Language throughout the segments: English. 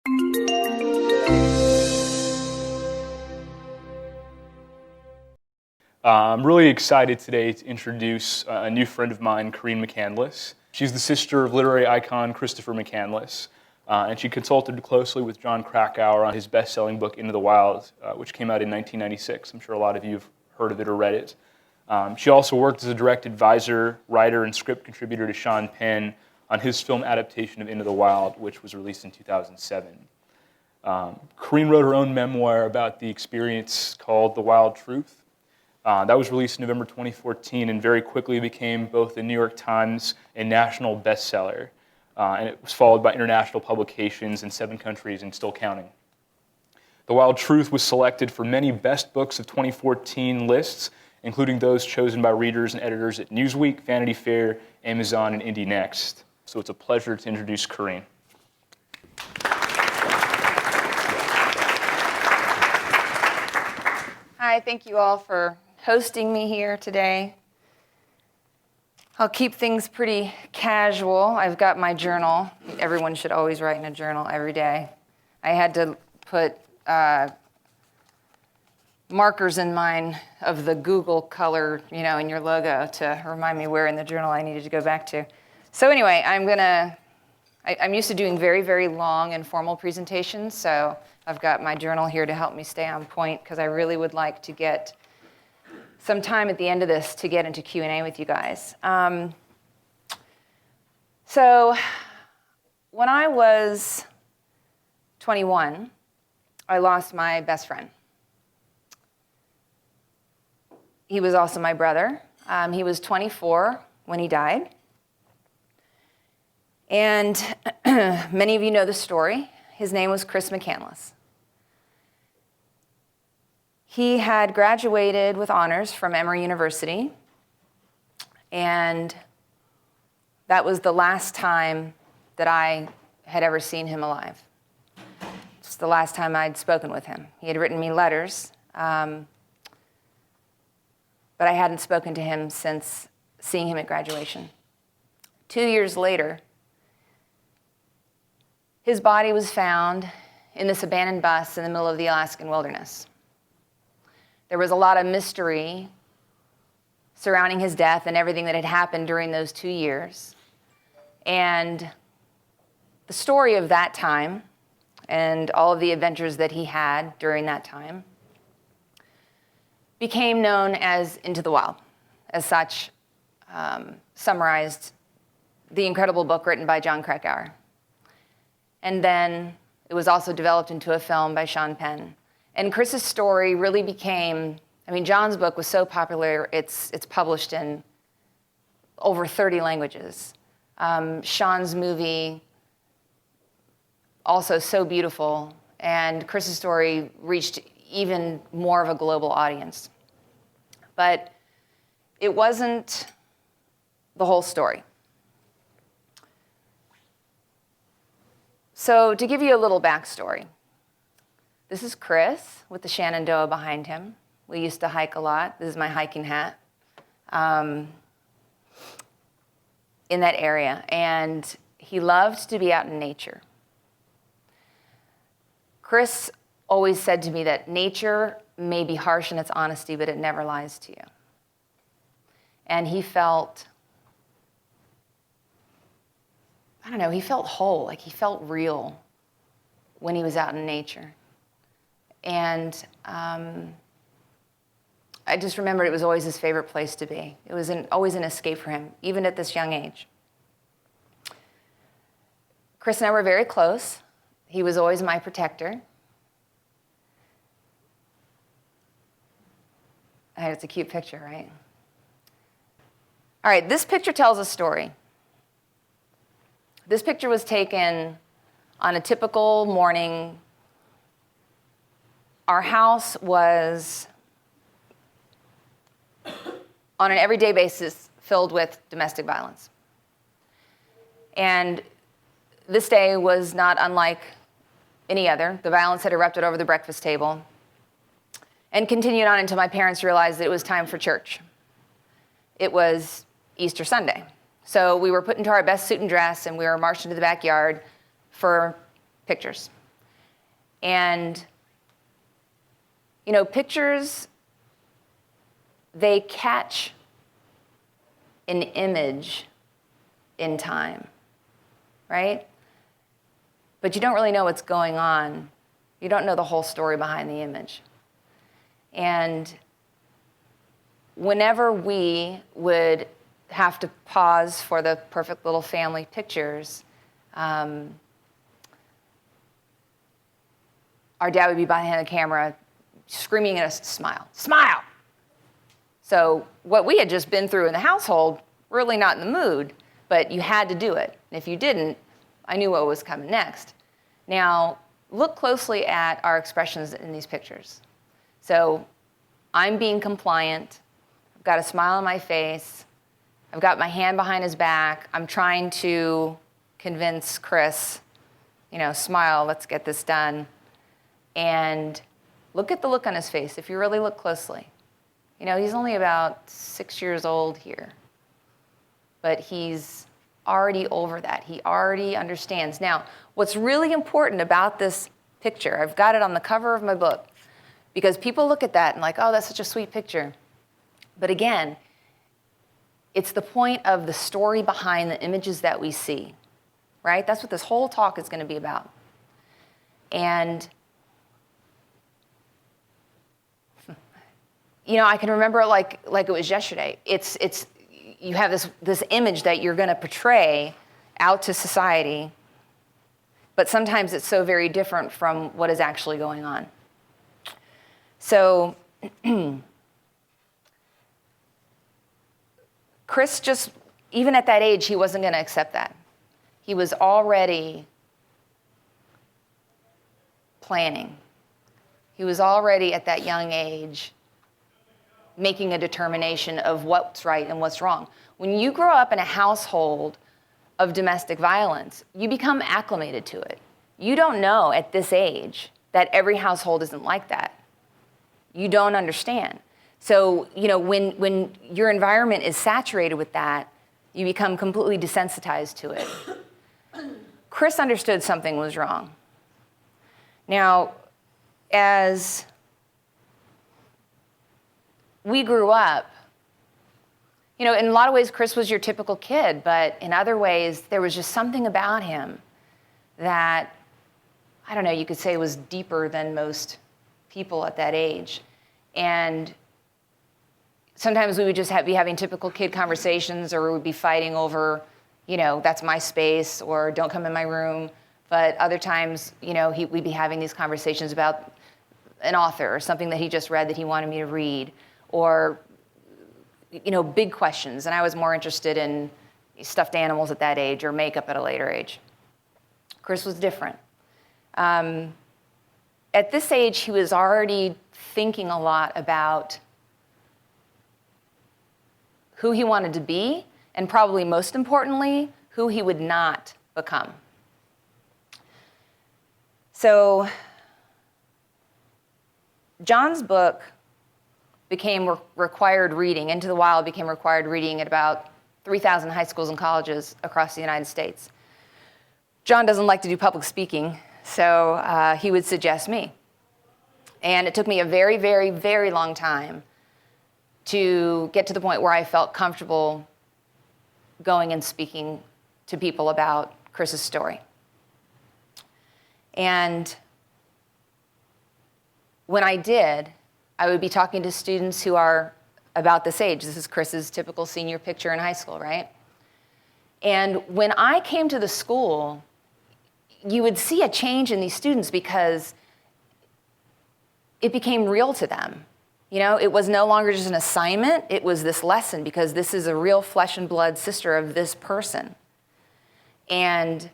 I'm really excited today to introduce a new friend of mine, Carine Mccandless. She's the sister of literary icon Christopher McCandless, and she consulted closely with Jon Krakauer on his best-selling book, Into the Wild, which came out in 1996. I'm sure a lot of you have heard of it or read it. She also worked as a direct advisor, writer, and script contributor to Sean Penn on his film adaptation of Into the Wild, which was released in 2007. Carine wrote her own memoir about the experience called The Wild Truth. That was released in November 2014 and very quickly became both a New York Times and national bestseller. And it was followed by international publications in 7 countries and still counting. The Wild Truth was selected for many Best Books of 2014 lists, including those chosen by readers and editors at Newsweek, Vanity Fair, Amazon, and Indie Next. So it's a pleasure to introduce Carine. Hi, thank you all for hosting me here today. I'll keep things pretty casual. I've got my journal. Everyone should always write in a journal every day. I had to put markers in mine of the Google color, in your logo to remind me where in the journal I needed to go back to. So anyway, I'm used to doing very, very long and formal presentations, so I've got my journal here to help me stay on point because I really would like to get some time at the end of this to get into Q&A with you guys. So when I was 21, I lost my best friend. He was also my brother. He was 24 when he died. And many of you know the story. His name was Chris McCandless. He had graduated with honors from Emory University, and that was the last time that I had ever seen him alive. It's the last time I'd spoken with him. He had written me letters, but I hadn't spoken to him since seeing him at graduation. 2 years later, his body was found in this abandoned bus in the middle of the Alaskan wilderness. There was a lot of mystery surrounding his death and everything that had happened during those 2 years. And the story of that time and all of the adventures that he had during that time became known as Into the Wild. As such, summarized the incredible book written by Jon Krakauer. And then it was also developed into a film by Sean Penn. And Chris's story really became, John's book was so popular, it's published in over 30 languages. Sean's movie, also so beautiful, and Chris's story reached even more of a global audience. But it wasn't the whole story. So to give you a little backstory, this is Chris with the Shenandoah behind him. We used to hike a lot. This is my hiking hat in that area. And he loved to be out in nature. Chris always said to me that nature may be harsh in its honesty, but it never lies to you. And he felt, he felt whole, like he felt real when he was out in nature. And I just remembered it was always his favorite place to be. It was always an escape for him, even at this young age. Chris and I were very close. He was always my protector. It's a cute picture, right? All right, this picture tells a story. This picture was taken on a typical morning. Our house was, on an everyday basis, filled with domestic violence. And this day was not unlike any other. The violence had erupted over the breakfast table and continued on until my parents realized that it was time for church. It was Easter Sunday. So we were put into our best suit and dress, and we were marched into the backyard for pictures, And, pictures, they catch an image in time, right? But you don't really know what's going on. You don't know the whole story behind the image. And whenever we would have to pause for the perfect little family pictures, our dad would be behind the camera screaming at us to smile. Smile! So what we had just been through in the household, really not in the mood, but you had to do it. And if you didn't, I knew what was coming next. Now, look closely at our expressions in these pictures. So I'm being compliant. I've got a smile on my face. I've got my hand behind his back. I'm trying to convince Chris, smile, let's get this done. And look at the look on his face if you really look closely. He's only about 6 years old here, but he's already over that. He already understands. Now, what's really important about this picture, I've got it on the cover of my book, because people look at that and like, oh, that's such a sweet picture. But again, it's the point of the story behind the images that we see, right? That's what this whole talk is going to be about. And I can remember it like it was yesterday. It's you have this image that you're going to portray out to society, but sometimes it's so very different from what is actually going on. So Chris just, even at that age, he wasn't going to accept that. He was already planning. He was already at that young age making a determination of what's right and what's wrong. When you grow up in a household of domestic violence, you become acclimated to it. You don't know at this age that every household isn't like that. You don't understand. So, when your environment is saturated with that, you become completely desensitized to it. Chris understood something was wrong. Now, as we grew up, in a lot of ways, Chris was your typical kid, but in other ways, there was just something about him that, I don't know, you could say was deeper than most people at that age. And sometimes we would just be having typical kid conversations, or we would be fighting over, that's my space, or don't come in my room. But other times, we'd be having these conversations about an author or something that he just read that he wanted me to read, or, big questions. And I was more interested in stuffed animals at that age or makeup at a later age. Chris was different. At this age, he was already thinking a lot about who he wanted to be, and probably most importantly, who he would not become. So John's book became required reading. Into the Wild became required reading at about 3,000 high schools and colleges across the United States. John doesn't like to do public speaking, so he would suggest me. And it took me a very, very, very long time to get to the point where I felt comfortable going and speaking to people about Chris's story. And when I did, I would be talking to students who are about this age. This is Chris's typical senior picture in high school, right? And when I came to the school, you would see a change in these students because it became real to them. It was no longer just an assignment, it was this lesson, because this is a real flesh and blood sister of this person. And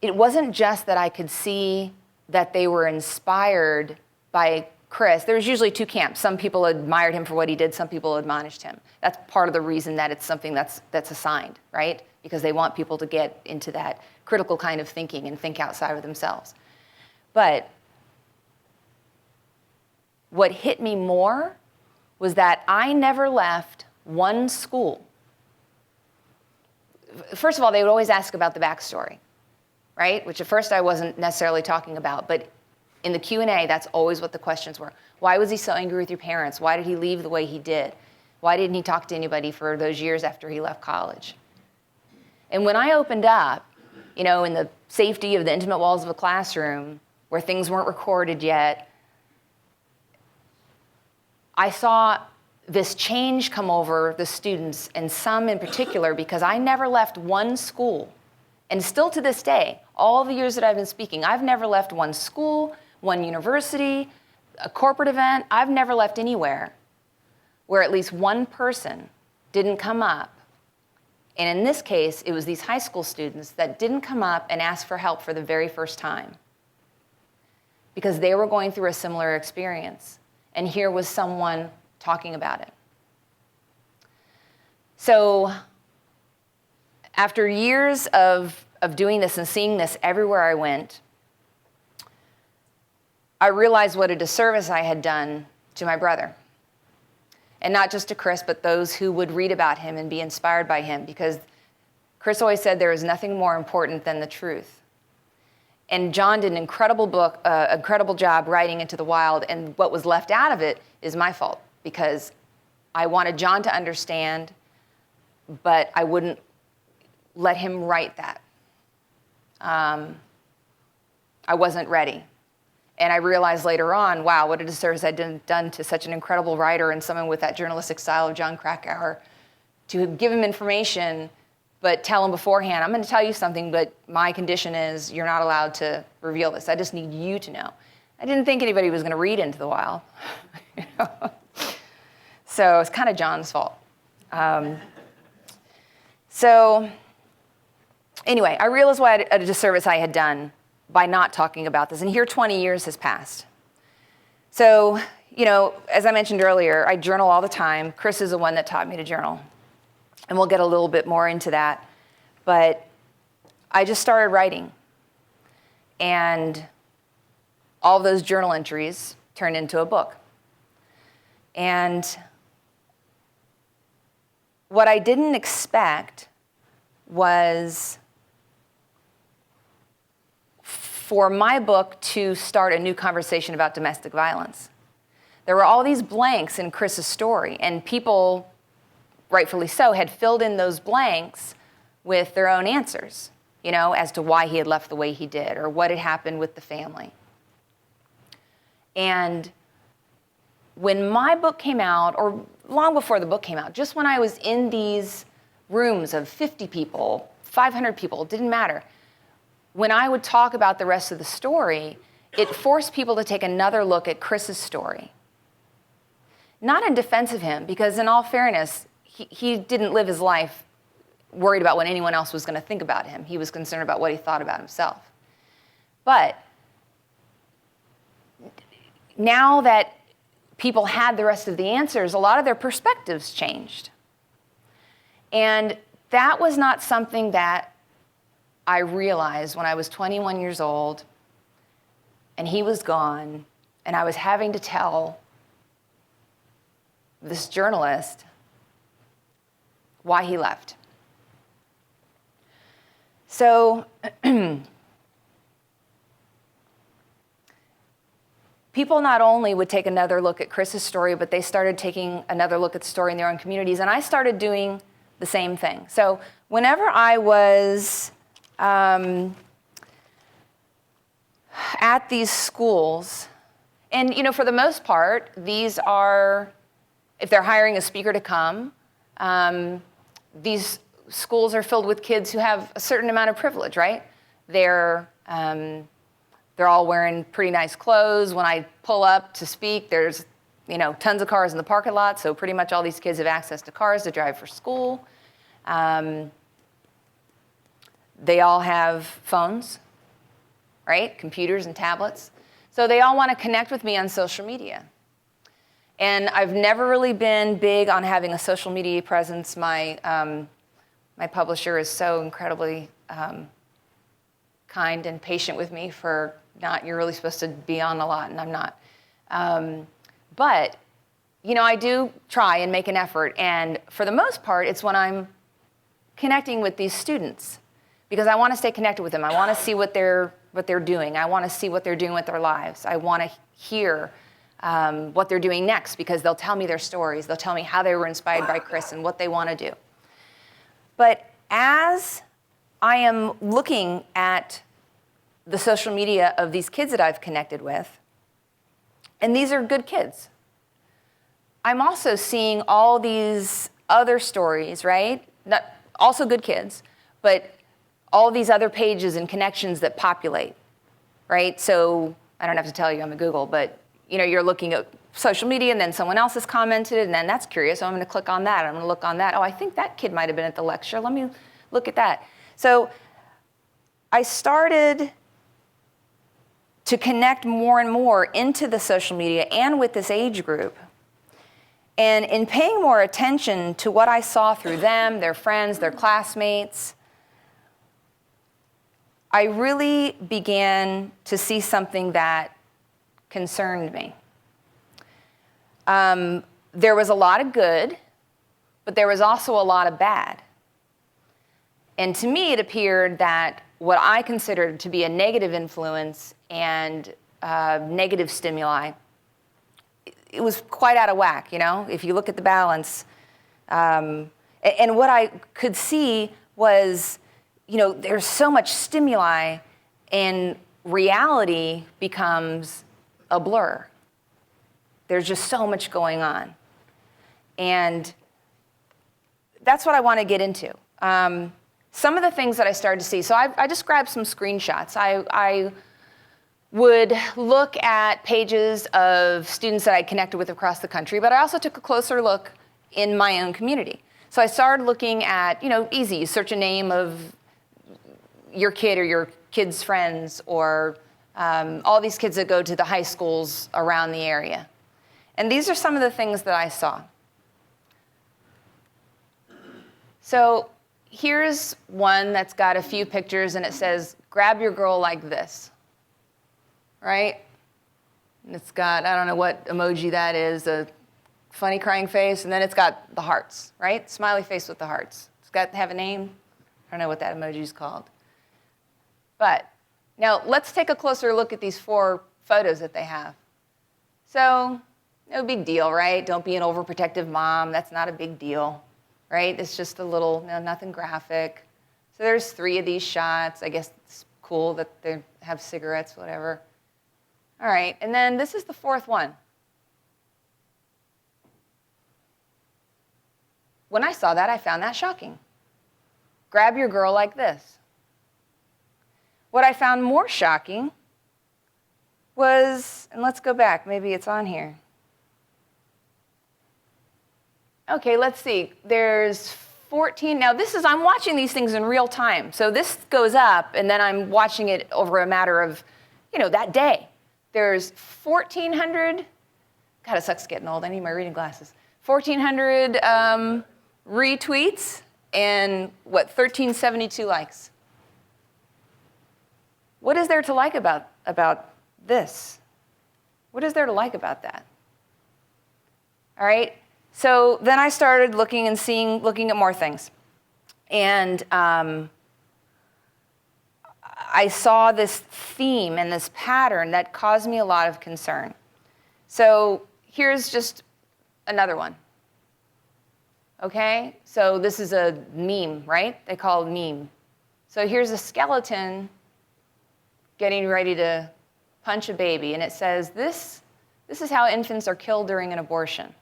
it wasn't just that I could see that they were inspired by Chris. There was usually two camps. Some people admired him for what he did, some people admonished him. That's part of the reason that it's something that's assigned, right? Because they want people to get into that critical kind of thinking and think outside of themselves. But what hit me more was that I never left one school. First of all, they would always ask about the backstory. right? Which at first I wasn't necessarily talking about, but in the Q&A, that's always what the questions were. Why was he so angry with your parents? Why did he leave the way he did? Why didn't he talk to anybody for those years after he left college? And when I opened up, in the safety of the intimate walls of a classroom, where things weren't recorded yet, I saw this change come over the students, and some in particular, because I never left one school. And still to this day, all the years that I've been speaking, I've never left one school, one university, a corporate event. I've never left anywhere where at least one person didn't come up. And in this case, it was these high school students that didn't come up and ask for help for the very first time because they were going through a similar experience. And here was someone talking about it. So after years of doing this and seeing this everywhere I went, I realized what a disservice I had done to my brother. And not just to Chris, but those who would read about him and be inspired by him, because Chris always said there is nothing more important than the truth. And John did an incredible job writing Into the Wild, and what was left out of it is my fault, because I wanted John to understand, but I wouldn't let him write that. I wasn't ready. And I realized later on, wow, what a disservice I'd done to such an incredible writer and someone with that journalistic style of Jon Krakauer, to give him information, but tell him beforehand, I'm going to tell you something, but my condition is you're not allowed to reveal this. I just need you to know. I didn't think anybody was going to read Into the Wild. So it's kind of John's fault. So anyway, I realized what a disservice I had done by not talking about this. And here 20 years has passed. So, as I mentioned earlier, I journal all the time. Chris is the one that taught me to journal. And we'll get a little bit more into that. But I just started writing. And all those journal entries turned into a book. And what I didn't expect was for my book to start a new conversation about domestic violence. There were all these blanks in Chris's story, and people, rightfully so, had filled in those blanks with their own answers, as to why he had left the way he did or what had happened with the family. And when my book came out, or long before the book came out, just when I was in these rooms of 50 people, 500 people, it didn't matter. When I would talk about the rest of the story, it forced people to take another look at Chris's story. Not in defense of him, because in all fairness, he didn't live his life worried about what anyone else was going to think about him. He was concerned about what he thought about himself. But now that people had the rest of the answers, a lot of their perspectives changed. And that was not something that I realized when I was 21 years old and he was gone and I was having to tell this journalist why he left. So people not only would take another look at Chris's story, but they started taking another look at the story in their own communities, and I started doing the same thing. So whenever I was at these schools, and for the most part, these are, if they're hiring a speaker to come, these schools are filled with kids who have a certain amount of privilege, right? They're all wearing pretty nice clothes. When I pull up to speak, there's tons of cars in the parking lot, so pretty much all these kids have access to cars to drive for school. They all have phones, right? Computers and tablets. So they all want to connect with me on social media. And I've never really been big on having a social media presence. My publisher is so incredibly kind and patient with me for you're really supposed to be on a lot, and I'm not. But, I do try and make an effort. And for the most part, it's when I'm connecting with these students, because I want to stay connected with them. I want to see what they're doing. I want to see what they're doing with their lives. I want to hear what they're doing next, because they'll tell me their stories. They'll tell me how they were inspired by Chris and what they want to do. But as I am looking at the social media of these kids that I've connected with, and these are good kids, I'm also seeing all these other stories, right? Not, also good kids, but all these other pages and connections that populate, right? So I don't have to tell you I'm a Google, but you're looking at social media, and then someone else has commented, and then that's curious, so I'm going to click on that. I'm going to look on that. Oh, I think that kid might have been at the lecture. Let me look at that. So I started to connect more and more into the social media and with this age group. And in paying more attention to what I saw through them, their friends, their classmates, I really began to see something that concerned me. There was a lot of good, but there was also a lot of bad. And to me, it appeared that what I considered to be a negative influence and negative stimuli, it was quite out of whack, if you look at the balance. And what I could see was, there's so much stimuli, and reality becomes a blur. There's just so much going on. And that's what I want to get into. Some of the things that I started to see, so I just grabbed some screenshots. I would look at pages of students that I connected with across the country, but I also took a closer look in my own community. So I started looking at, easy, you search a name of your kid or your kid's friends, or all these kids that go to the high schools around the area. And these are some of the things that I saw. So here's one that's got a few pictures, and it says, grab your girl like this, right? And it's got, I don't know what emoji that is, a funny crying face, and then it's got the hearts, right? Smiley face with the hearts. It's got to have a name. I don't know what that emoji is called. But now let's take a closer look at these 4 photos that they have. So no big deal, right? Don't be an overprotective mom. That's not a big deal, right? It's just a little, nothing graphic. So there's 3 of these shots. I guess it's cool that they have cigarettes, whatever. All right, and then this is the 4th one. When I saw that, I found that shocking. Grab your girl like this. What I found more shocking was, and let's go back, maybe it's on here. Okay, let's see. There's 14. Now I'm watching these things in real time. So this goes up, and then I'm watching it over a matter of, that day. There's 1,400, God, it sucks getting old. I need my reading glasses. 1,400 retweets and 1,372 likes. What is there to like about this? What is there to like about that? All right. So then I started looking at more things. And I saw this theme and this pattern that caused me a lot of concern. So here's just another one. Okay? So this is a meme, right? They call it meme. So here's a skeleton getting ready to punch a baby, and it says, this is how infants are killed during an abortion.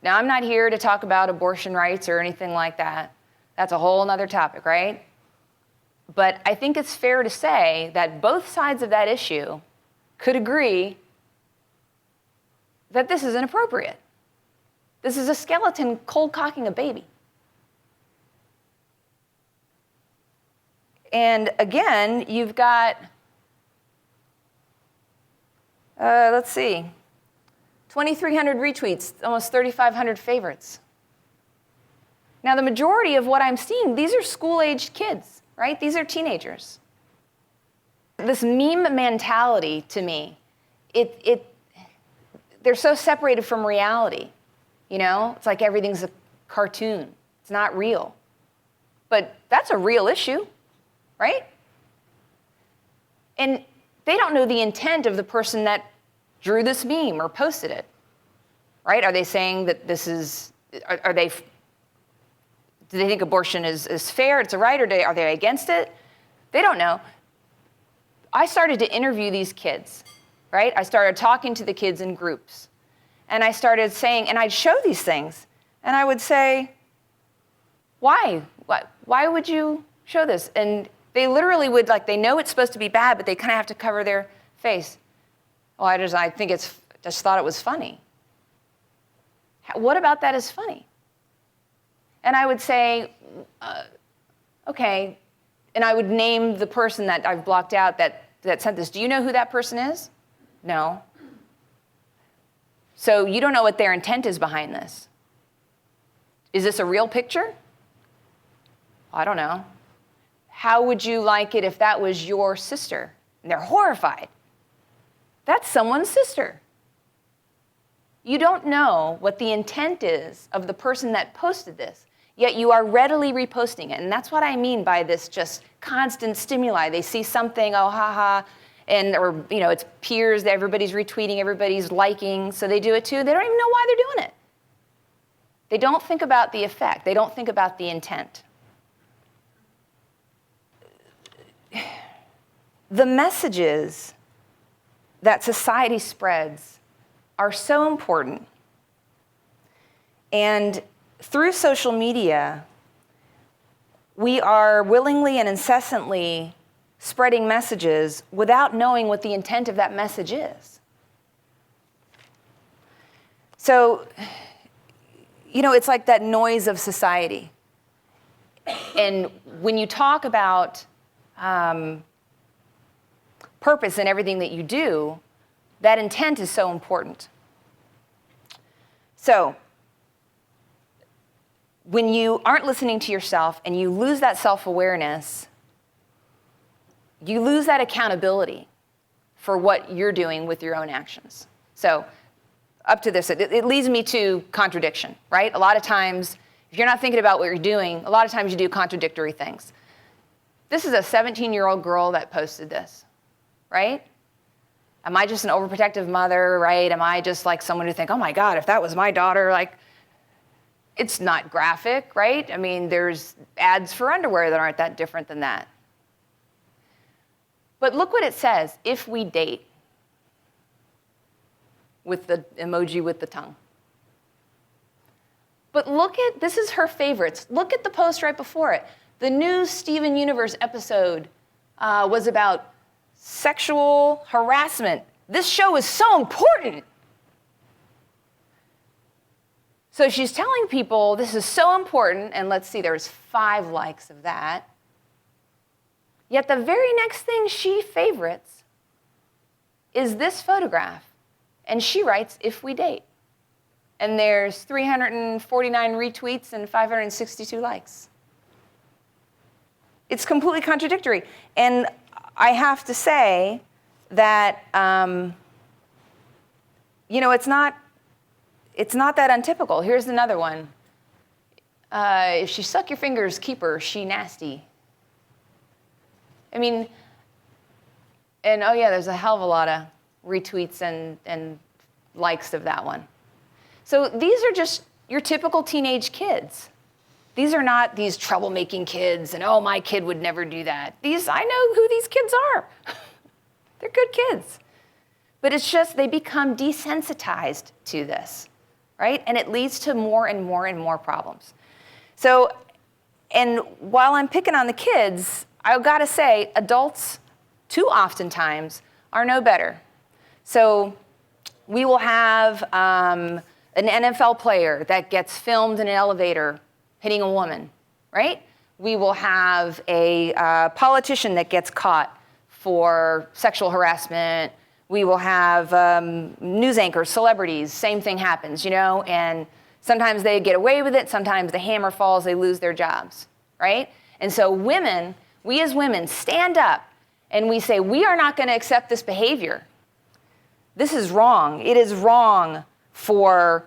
Now, I'm not here to talk about abortion rights or anything like that. That's a whole other topic, right? But I think it's fair to say that both sides of that issue could agree that this is inappropriate. This is a skeleton cold cocking a baby. And again, you've got, let's see, 2,300 retweets, almost 3,500 favorites. Now, the majority of what I'm seeing, these are school-aged kids, right? These are teenagers. This meme mentality, to me, they're so separated from reality. It's like everything's a cartoon. It's not real. but that's a real issue, right? And they don't know the intent of the person that drew this meme or posted it, right? Are they saying that this is, do they think abortion is fair, it's a right, or are they against it? They don't know. I started to interview these kids, right? I started talking to the kids in groups. And I started saying, and I'd show these things, and I would say, why? Why would you show this? And they literally would, like, they know it's supposed to be bad, but they kind of have to cover their face. Well, I just thought it was funny. What about that is funny? And I would say, okay, and I would name the person that I've blocked out that sent this. Do you know who that person is? No. So you don't know what their intent is behind this. Is this a real picture? I don't know. How would you like it if that was your sister? And they're horrified. That's someone's sister. You don't know what the intent is of the person that posted this, yet you are readily reposting it. And that's what I mean by this just constant stimuli. They see something, oh, haha, or it's peers, everybody's retweeting, everybody's liking, so they do it too. They don't even know why they're doing it. They don't think about the effect. They don't think about the intent. The messages that society spreads are so important. And through social media, we are willingly and incessantly spreading messages without knowing what the intent of that message is. So, it's like that noise of society. And when you talk about purpose in everything that you do, that intent is so important. So, when you aren't listening to yourself and you lose that self-awareness, you lose that accountability for what you're doing with your own actions. So, up to this, it leads me to contradiction, right? A lot of times, if you're not thinking about what you're doing, a lot of times you do contradictory things. This is a 17-year-old girl that posted this, right? Am I just an overprotective mother, right? Am I just like someone who think, oh my God, if that was my daughter, like, it's not graphic, right? I mean, there's ads for underwear that aren't that different than that. But look what it says, if we date, with the emoji with the tongue. But this is her favorites. Look at the post right before it. The new Steven Universe episode was about sexual harassment. This show is so important. So she's telling people this is so important, and let's see, there's 5 likes of that. Yet the very next thing she favorites is this photograph. And she writes, if we date. And there's 349 retweets and 562 likes. It's completely contradictory. And I have to say that, it's not that untypical. Here's another one. If she suck your fingers, keep her, she nasty. I mean, and oh yeah, there's a hell of a lot of retweets and likes of that one. So these are just your typical teenage kids. These are not these troublemaking kids and, oh, my kid would never do that. I know who these kids are. They're good kids. But it's just they become desensitized to this, right? And it leads to more and more and more problems. So, and while I'm picking on the kids, I've got to say adults too oftentimes are no better. So we will have an NFL player that gets filmed in an elevator hitting a woman, right? We will have a politician that gets caught for sexual harassment. We will have news anchors, celebrities, same thing happens, and sometimes they get away with it, sometimes the hammer falls, they lose their jobs, right? And so we as women stand up and we say, we are not going to accept this behavior. This is wrong. It is wrong for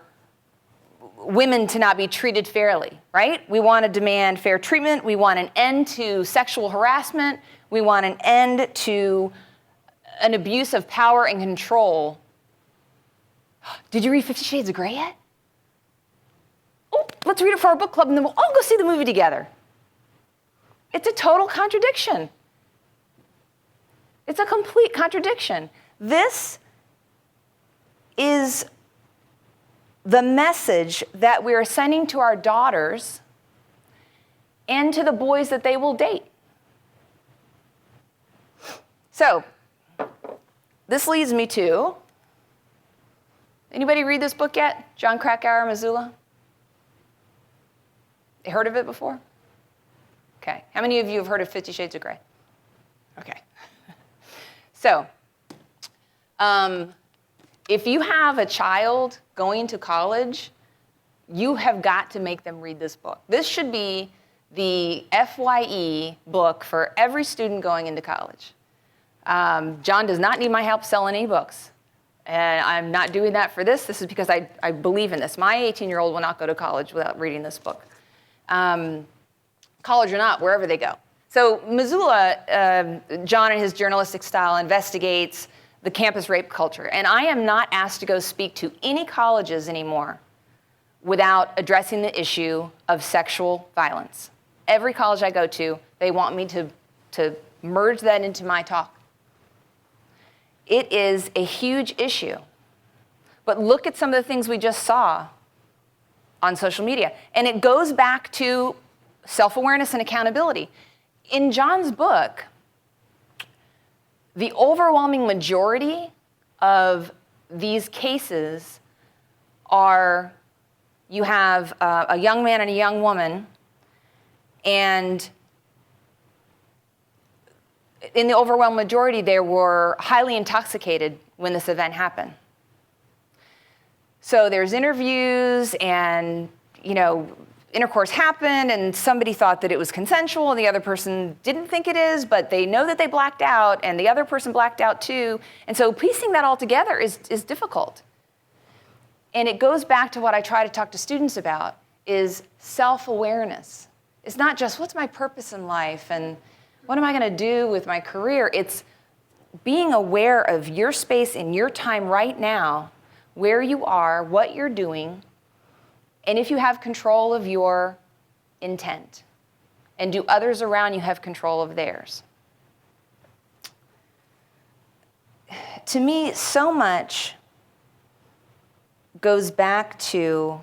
women to not be treated fairly, right? We want to demand fair treatment. We want an end to sexual harassment. We want an end to an abuse of power and control. Did you read 50 Shades of Grey yet? Oh, let's read it for our book club, and then we'll all go see the movie together. It's a total contradiction. It's a complete contradiction. This is the message that we are sending to our daughters and to the boys that they will date. So, this leads me to, anybody read this book yet? Jon Krakauer, Missoula? You heard of it before? Okay. How many of you have heard of 50 Shades of Grey? Okay. So, if you have a child going to college, you have got to make them read this book. This should be the FYE book for every student going into college. John does not need my help selling any books. And I'm not doing that for this. This is because I believe in this. My 18-year-old will not go to college without reading this book. College or not, wherever they go. So Missoula, John in his journalistic style investigates the campus rape culture. And I am not asked to go speak to any colleges anymore without addressing the issue of sexual violence. Every college I go to, they want me to merge that into my talk. It is a huge issue. But look at some of the things we just saw on social media. And it goes back to self-awareness and accountability. In John's book, the overwhelming majority of these cases are, you have a young man and a young woman, and in the overwhelming majority, they were highly intoxicated when this event happened. So there's interviews and, intercourse happened and somebody thought that it was consensual and the other person didn't think it is, but they know that they blacked out and the other person blacked out too. And so piecing that all together is difficult. And it goes back to what I try to talk to students about is self-awareness. It's not just what's my purpose in life and what am I going to do with my career? It's being aware of your space in your time right now, where you are, what you're doing, and if you have control of your intent. And do others around you have control of theirs? To me, so much goes back to,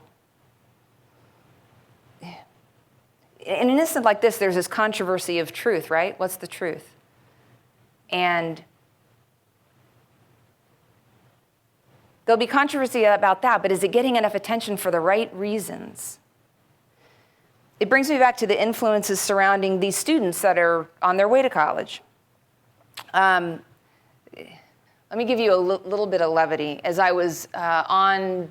in an instant like this, there's this controversy of truth, right? What's the truth? And there'll be controversy about that, but is it getting enough attention for the right reasons? It brings me back to the influences surrounding these students that are on their way to college. Let me give you a little bit of levity. As I was on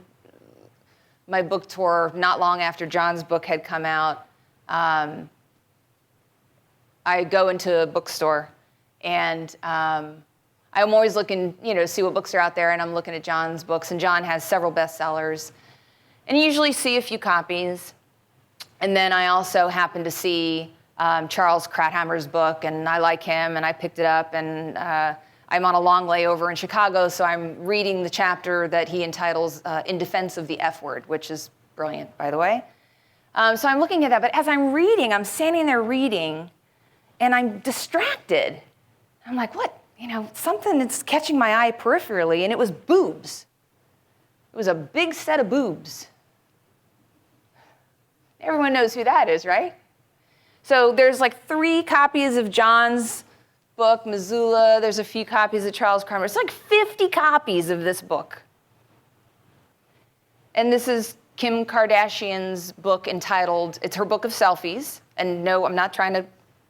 my book tour not long after John's book had come out, I go into a bookstore and I'm always looking, to see what books are out there, and I'm looking at John's books, and John has several bestsellers. And you usually see a few copies. And then I also happen to see Charles Krauthammer's book, and I like him, and I picked it up, and I'm on a long layover in Chicago, so I'm reading the chapter that he entitles In Defense of the F Word, which is brilliant, by the way. So I'm looking at that, but as I'm reading, I'm standing there reading, and I'm distracted. I'm like, what? Something that's catching my eye peripherally, and it was boobs. It was a big set of boobs. Everyone knows who that is, right? So there's like 3 copies of John's book, Missoula. There's a few copies of Charles Kramer. It's like 50 copies of this book. And this is Kim Kardashian's book entitled, it's her book of selfies. And no, I'm not trying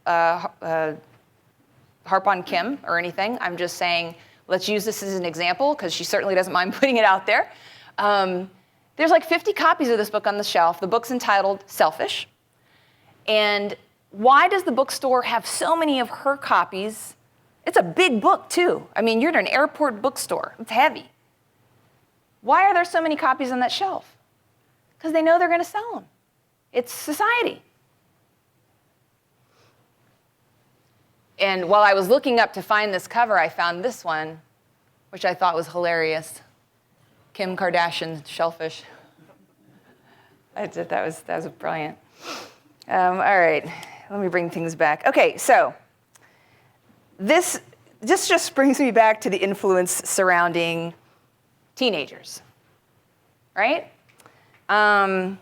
to harp on Kim or anything. I'm just saying, let's use this as an example, because she certainly doesn't mind putting it out there. There's like 50 copies of this book on the shelf. The book's entitled Selfish. And why does the bookstore have so many of her copies? It's a big book, too. I mean, you're at an airport bookstore. It's heavy. Why are there so many copies on that shelf? Because they know they're going to sell them. It's society. And while I was looking up to find this cover, I found this one, which I thought was hilarious. Kim Kardashian's shellfish. That was brilliant. All right, let me bring things back. Okay, so this just brings me back to the influence surrounding teenagers, right? And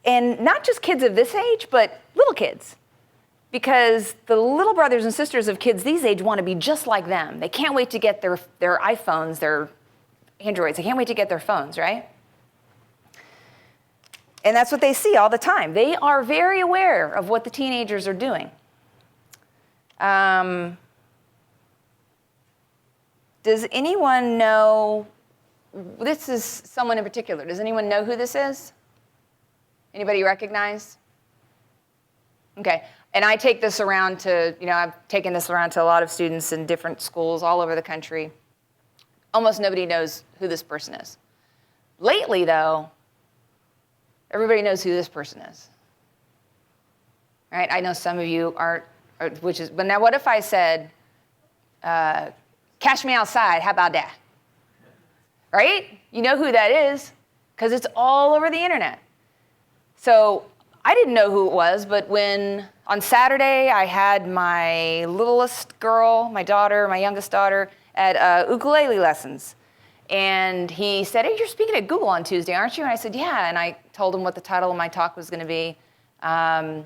not just kids of this age, but little kids. Because the little brothers and sisters of kids these age want to be just like them. They can't wait to get their iPhones, their Androids. They can't wait to get their phones, right? And that's what they see all the time. They are very aware of what the teenagers are doing. Does anyone know, this is someone in particular, does anyone know who this is? Anybody recognize? Okay, and I take this around to, I've taken this around to a lot of students in different schools all over the country. Almost nobody knows who this person is. Lately, though, everybody knows who this person is. Right? I know some of you aren't, but now what if I said, cash me outside, how about that? Right? You know who that is, because it's all over the internet. So I didn't know who it was, but when on Saturday I had my littlest girl, my youngest daughter, at ukulele lessons. And he said, hey, you're speaking at Google on Tuesday, aren't you? And I said, yeah. And I told him what the title of my talk was going to be, The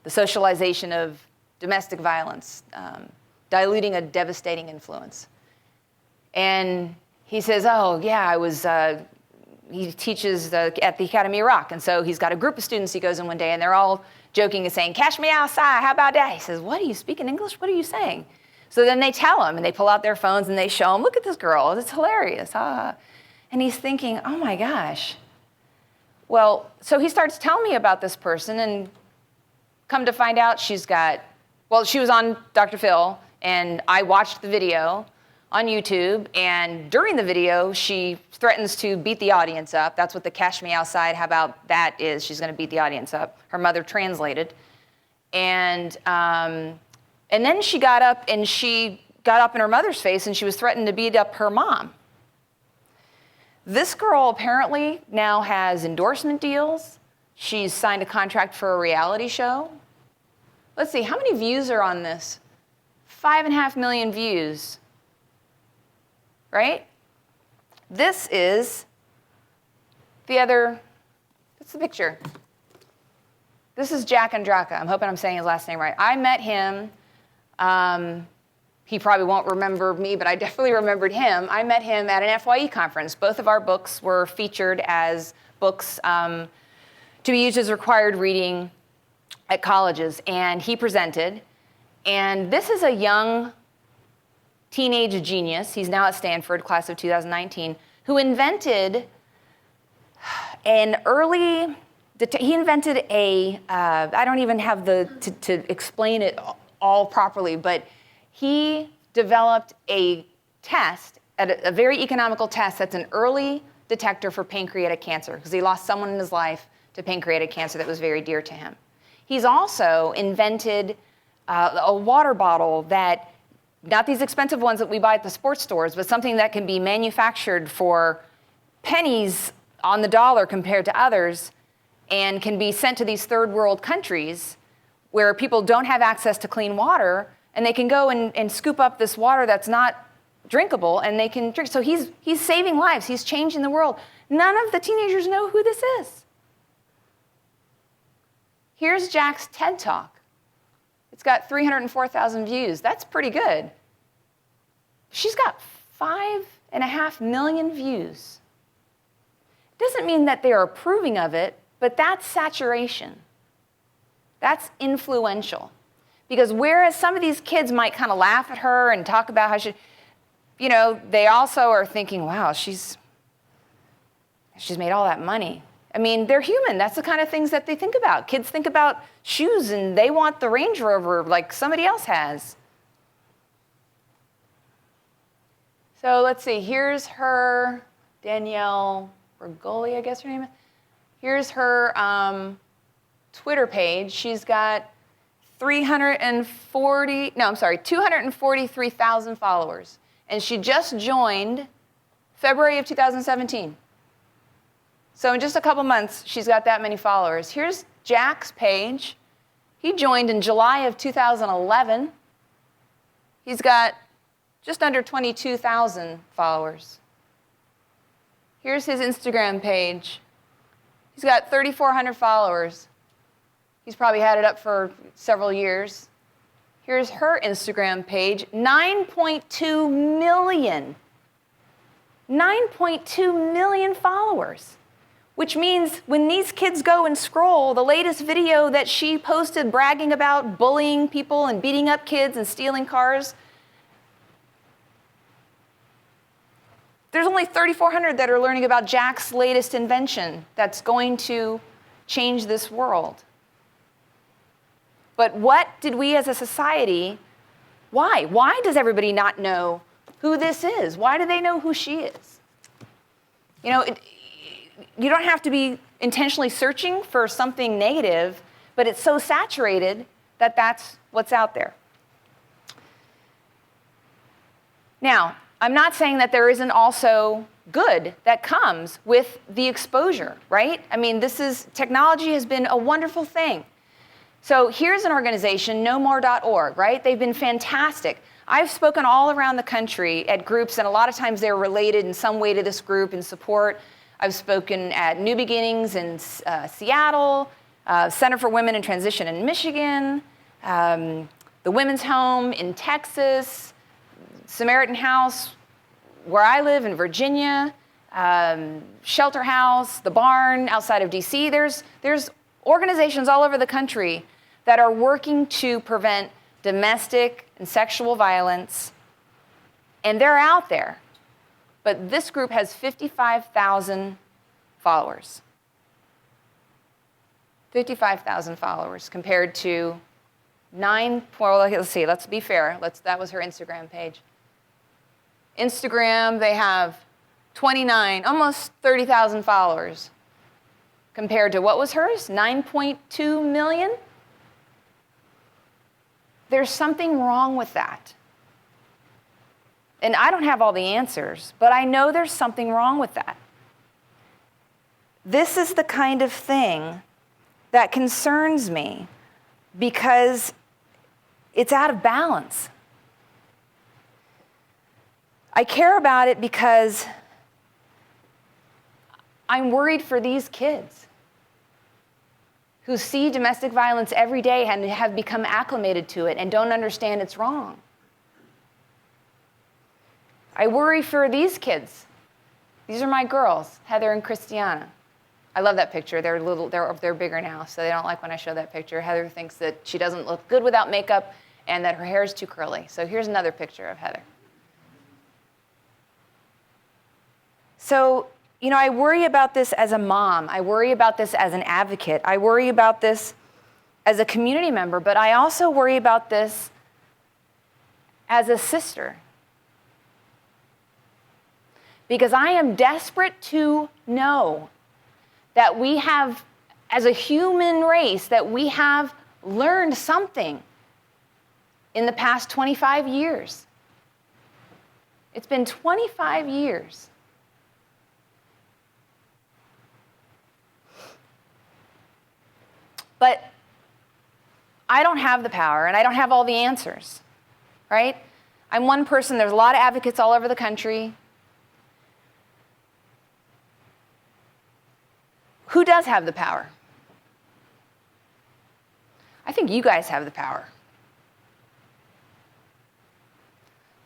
Socialization of Domestic Violence, Diluting a Devastating Influence. And he says, oh, yeah, he teaches at the Academy of Rock. And so he's got a group of students he goes in one day, and they're all joking and saying, cash me outside, how about that? He says, what, are you speaking English? What are you saying? So then they tell him, and they pull out their phones, and they show him, look at this girl, it's hilarious. And he's thinking, oh my gosh. Well, so he starts telling me about this person, and come to find out she was on Dr. Phil, and I watched the video on YouTube, and during the video, she threatens to beat the audience up. That's what the cash me outside, how about that is. She's going to beat the audience up. Her mother translated. And then she got up in her mother's face, and she was threatening to beat up her mom. This girl apparently now has endorsement deals. She's signed a contract for a reality show. Let's see, how many views are on this? 5.5 million views. Right? This is that's the picture. This is Jack Andraka. I'm hoping I'm saying his last name right. I met him. He probably won't remember me, but I definitely remembered him. I met him at an FYE conference. Both of our books were featured as books to be used as required reading at colleges, and he presented. And this is a young teenage genius, he's now at Stanford, class of 2019, who invented I don't even have to explain it all properly, but he developed a test, a very economical test that's an early detector for pancreatic cancer, because he lost someone in his life to pancreatic cancer that was very dear to him. He's also invented a water bottle that, not these expensive ones that we buy at the sports stores, but something that can be manufactured for pennies on the dollar compared to others, and can be sent to these third world countries where people don't have access to clean water, and they can go and scoop up this water that's not drinkable, and they can drink. So he's saving lives. He's changing the world. None of the teenagers know who this is. Here's Jack's TED Talk. It's got 304,000 views. That's pretty good. She's got 5.5 million views. Doesn't mean that they are approving of it, but that's saturation. That's influential. Because whereas some of these kids might kind of laugh at her and talk about how they also are thinking, wow, she's made all that money. I mean, they're human. That's the kind of things that they think about. Kids think about shoes, and they want the Range Rover like somebody else has. So let's see. Here's her Danielle Bergoli, I guess her name is. Here's her Twitter page. She's got 243,000 followers. And she just joined February of 2017. So in just a couple months, she's got that many followers. Here's Jack's page. He joined in July of 2011. He's got just under 22,000 followers. Here's his Instagram page. He's got 3,400 followers. He's probably had it up for several years. Here's her Instagram page, 9.2 million. 9.2 million followers. Which means when these kids go and scroll, the latest video that she posted bragging about bullying people and beating up kids and stealing cars, there's only 3,400 that are learning about Jack's latest invention that's going to change this world. But what did we as a society, why? Why does everybody not know who this is? Why do they know who she is? You know, you don't have to be intentionally searching for something negative, but it's so saturated that that's what's out there. Now, I'm not saying that there isn't also good that comes with the exposure, right? I mean, technology has been a wonderful thing. So here's an organization, nomore.org, right? They've been fantastic. I've spoken all around the country at groups, and a lot of times they're related in some way to this group in support. I've spoken at New Beginnings in Seattle, Center for Women in Transition in Michigan, the Women's Home in Texas, Samaritan House, where I live in Virginia, Shelter House, the Barn outside of DC. There's organizations all over the country that are working to prevent domestic and sexual violence, and they're out there. But this group has 55,000 followers. 55,000 followers compared to let's see, let's be fair. That was her Instagram page. Instagram, they have 29, almost 30,000 followers compared to what was hers? 9.2 million? There's something wrong with that. And I don't have all the answers, but I know there's something wrong with that. This is the kind of thing that concerns me because it's out of balance. I care about it because I'm worried for these kids who see domestic violence every day and have become acclimated to it and don't understand it's wrong. I worry for these kids. These are my girls, Heather and Christiana. I love that picture. They're bigger now, so they don't like when I show that picture. Heather thinks that she doesn't look good without makeup and that her hair is too curly. So here's another picture of Heather. So, you know, I worry about this as a mom. I worry about this as an advocate. I worry about this as a community member, but I also worry about this as a sister. Because I am desperate to know that we have, as a human race, that we have learned something in the past 25 years. It's been 25 years. But I don't have the power, and I don't have all the answers, right? I'm one person. There's a lot of advocates all over the country. Who does have the power? I think you guys have the power.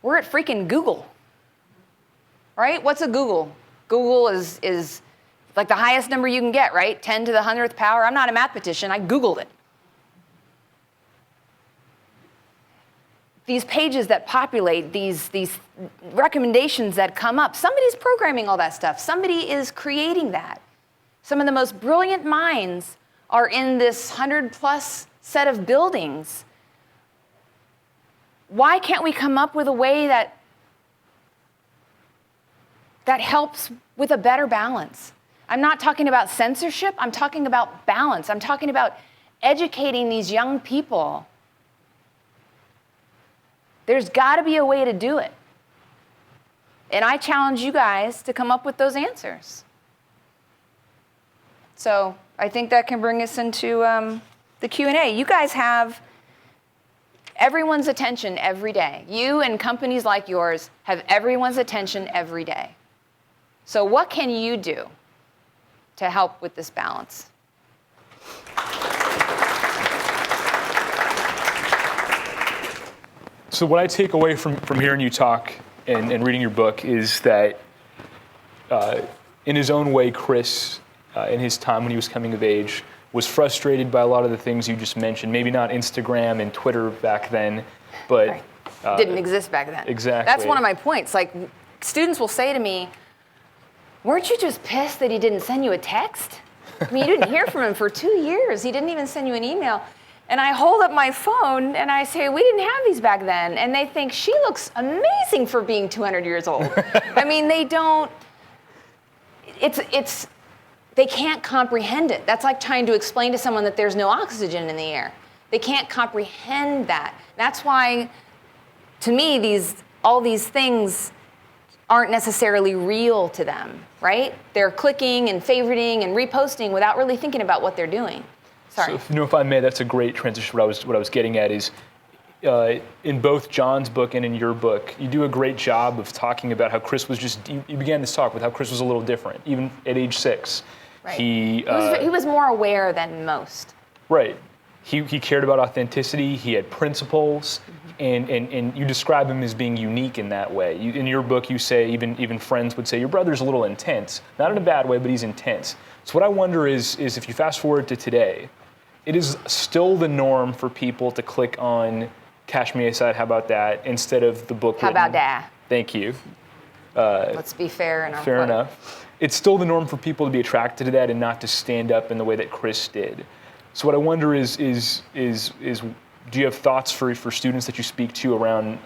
We're at freaking Google, right? What's a Google? Google is like the highest number you can get, right? 10 to the 100th power. I'm not a mathematician. I Googled it. These pages that populate, these recommendations that come up, somebody's programming all that stuff. Somebody is creating that. Some of the most brilliant minds are in this 100-plus set of buildings. Why can't we come up with a way that helps with a better balance. I'm not talking about censorship. I'm talking about balance. I'm talking about educating these young people. There's got to be a way to do it. And I challenge you guys to come up with those answers. So I think that can bring us into the Q&A. You guys have everyone's attention every day. You and companies like yours have everyone's attention every day. So what can you do to help with this balance? So what I take away from hearing you talk and reading your book is that in his own way, Chris, in his time when he was coming of age, was frustrated by a lot of the things you just mentioned. Maybe not Instagram and Twitter back then, but... Right. Didn't exist back then. Exactly. That's one of my points. Like, students will say to me, weren't you just pissed that he didn't send you a text? I mean, you didn't hear from him for 2 years. He didn't even send you an email. And I hold up my phone and I say, we didn't have these back then. And they think, she looks amazing for being 200 years old. I mean, they don't, they can't comprehend it. That's like trying to explain to someone that there's no oxygen in the air. They can't comprehend that. That's why, to me, all these things aren't necessarily real to them, right? They're clicking and favoriting and reposting without really thinking about what they're doing. Sorry. So, if I may, that's a great transition. What I was getting at is, in both John's book and in your book, you do a great job of talking about how Chris was you began this talk with how Chris was a little different, even at age 6. Right. He was more aware than most. Right. He cared about authenticity. He had principles, and you describe him as being unique in that way. In your book, you say even friends would say your brother's a little intense, not in a bad way, but he's intense. So what I wonder is if you fast forward to today, it is still the norm for people to click on Cash Me Aside, how about that, instead of the book. How about that? Thank you. Let's be fair enough. Fair enough. It's still the norm for people to be attracted to that and not to stand up in the way that Chris did. So what I wonder is do you have thoughts for students that you speak to around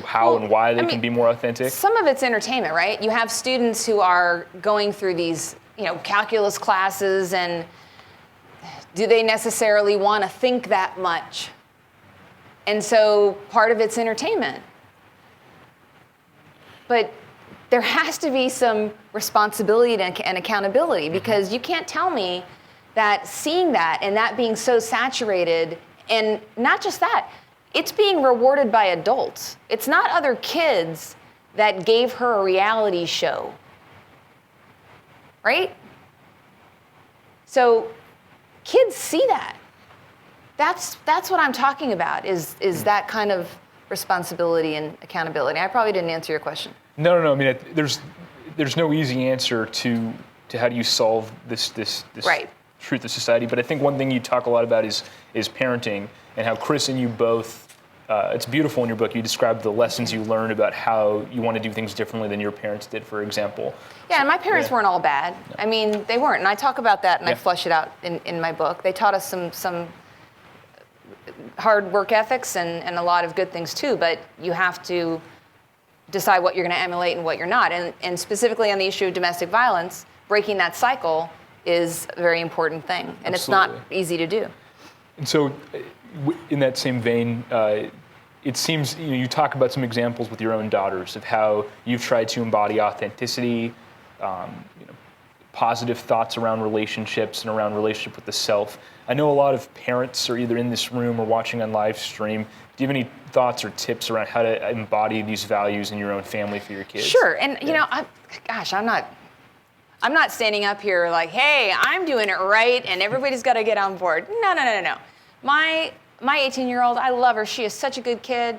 how and why they can be more authentic? Some of it's entertainment, right? You have students who are going through these, calculus classes, and do they necessarily want to think that much? And so part of it's entertainment. But there has to be some responsibility and accountability, because you can't tell me that seeing that and that being so saturated, and not just that, it's being rewarded by adults. It's not other kids that gave her a reality show, right? So kids see that. That's what I'm talking about, is that kind of responsibility and accountability. I probably didn't answer your question. No. I mean, there's no easy answer to how do you solve this right. truth of society. But I think one thing you talk a lot about is parenting, and how Chris and you both. It's beautiful in your book. You describe the lessons you learned about how you want to do things differently than your parents did, for example. Yeah, and my parents weren't all bad. No. I mean, they weren't, and I talk about that, and I flesh it out in my book. They taught us some hard work ethics and a lot of good things too, but you have to decide what you're going to emulate and what you're not. And specifically on the issue of domestic violence, breaking that cycle is a very important thing, and Absolutely. It's not easy to do. And so, in that same vein, it seems you talk about some examples with your own daughters of how you've tried to embody authenticity, positive thoughts around relationships and around relationship with the self. I know a lot of parents are either in this room or watching on live stream. Do you have any thoughts or tips around how to embody these values in your own family for your kids? Sure, and I'm not standing up here like, hey, I'm doing it right and everybody's got to get on board. No. My 18-year-old, I love her. She is such a good kid.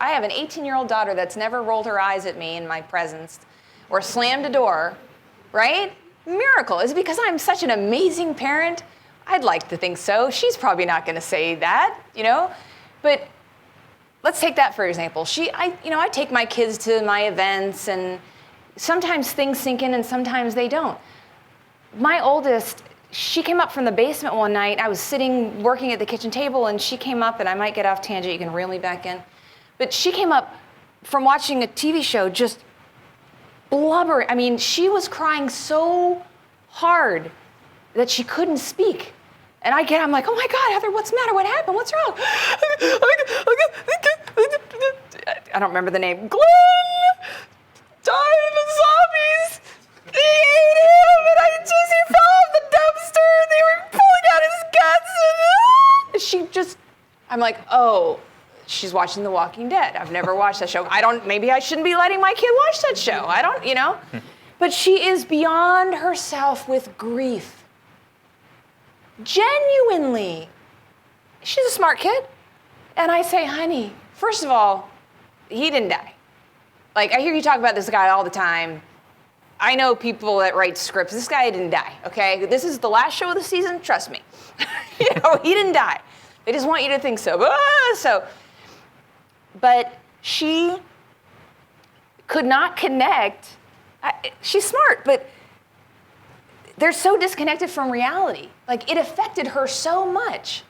I have an 18-year-old daughter that's never rolled her eyes at me in my presence or slammed a door, right? Miracle. Is it because I'm such an amazing parent? I'd like to think so. She's probably not going to say that, But let's take that for example. I take my kids to my events, and sometimes things sink in and sometimes they don't. My oldest, she came up from the basement one night. I was sitting working at the kitchen table, and she came up, and I might get off tangent. You can reel me back in. But she came up from watching a TV show, just blubbering. I mean, she was crying so hard that she couldn't speak. And I'm like, oh my God, Heather, what's the matter? What happened? What's wrong? I don't remember the name. Glenn died in the zombies. They ate him, and he fell off the dumpster, and they were pulling out his guts, and I'm like, oh, she's watching The Walking Dead. I've never watched that show. Maybe I shouldn't be letting my kid watch that show. I don't. But she is beyond herself with grief. Genuinely. She's a smart kid. And I say, honey, first of all, he didn't die. Like, I hear you talk about this guy all the time. I know people that write scripts. This guy didn't die, okay? This is the last show of the season, trust me. He didn't die. They just want you to think so. But she could not connect. She's smart, but they're so disconnected from reality. Like, it affected her so much.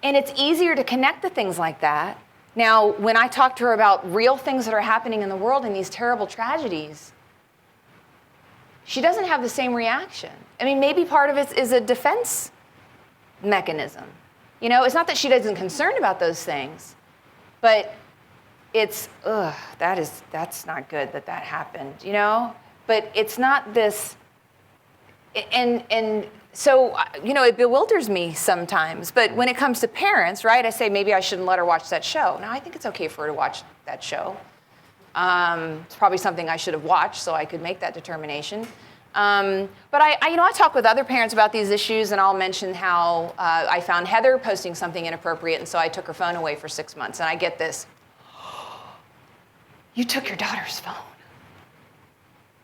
And it's easier to connect to things like that. Now, when I talk to her about real things that are happening in the world and these terrible tragedies, she doesn't have the same reaction. I mean, maybe part of it is a defense mechanism. It's not that she isn't concerned about those things, but it's, that's not good that happened, But it's not this, and so, it bewilders me sometimes. But when it comes to parents, right, I say maybe I shouldn't let her watch that show. Now, I think it's okay for her to watch that show. It's probably something I should have watched so I could make that determination. But I talk with other parents about these issues, and I'll mention how I found Heather posting something inappropriate, and so I took her phone away for 6 months. And I get this, you took your daughter's phone.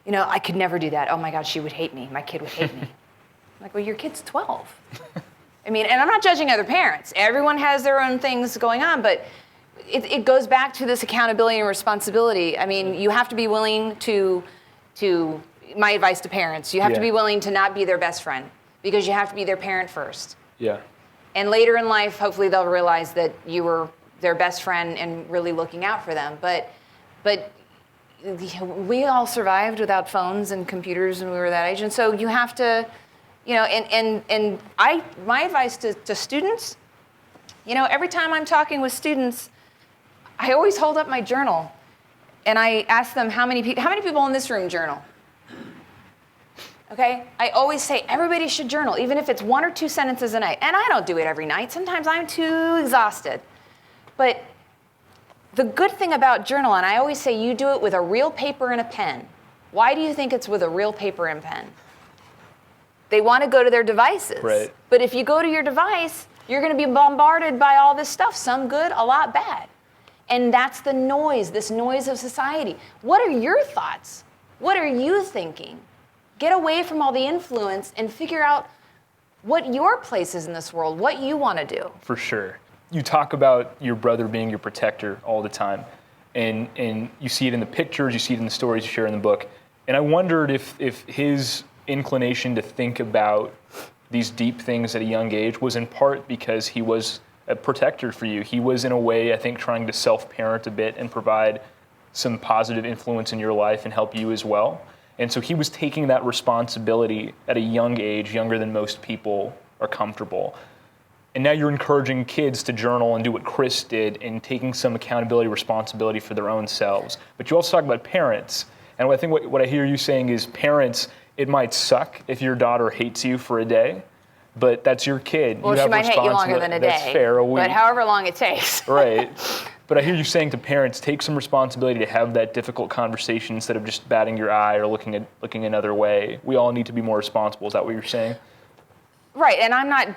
I could never do that. Oh my God, she would hate me. My kid would hate me. I'm like, well, your kid's 12. I mean, and I'm not judging other parents. Everyone has their own things going on, but it goes back to this accountability and responsibility. I mean, you have to be willing to my advice to parents, you have to be willing to not be their best friend because you have to be their parent first. Yeah. And later in life, hopefully they'll realize that you were their best friend and really looking out for them. But we all survived without phones and computers when we were that age. And so you have to, my advice to students, every time I'm talking with students, I always hold up my journal and I ask them how many people in this room journal? Okay? I always say everybody should journal, even if it's 1 or 2 sentences a night. And I don't do it every night. Sometimes I'm too exhausted. But the good thing about journal, and I always say you do it with a real paper and a pen. Why do you think it's with a real paper and pen? They want to go to their devices. Right. But if you go to your device, you're going to be bombarded by all this stuff, some good, a lot bad. And that's the noise, this noise of society. What are your thoughts? What are you thinking? Get away from all the influence and figure out what your place is in this world, what you want to do. For sure. You talk about your brother being your protector all the time. And you see it in the pictures, you see it in the stories you share in the book. And I wondered if his inclination to think about these deep things at a young age was in part because he was a protector for you. He was, in a way, I think, trying to self-parent a bit and provide some positive influence in your life and help you as well. And so he was taking that responsibility at a young age, younger than most people are comfortable. And now you're encouraging kids to journal and do what Chris did and taking some accountability, responsibility for their own selves. But you also talk about parents. And I think what I hear you saying is parents, it might suck if your daughter hates you for a day, but that's your kid. Well, she might hate you longer than a day. That's fair, a week. But however long it takes. Right. But I hear you saying to parents, take some responsibility to have that difficult conversation instead of just batting your eye or looking another way. We all need to be more responsible. Is that what you're saying? Right. And I'm not.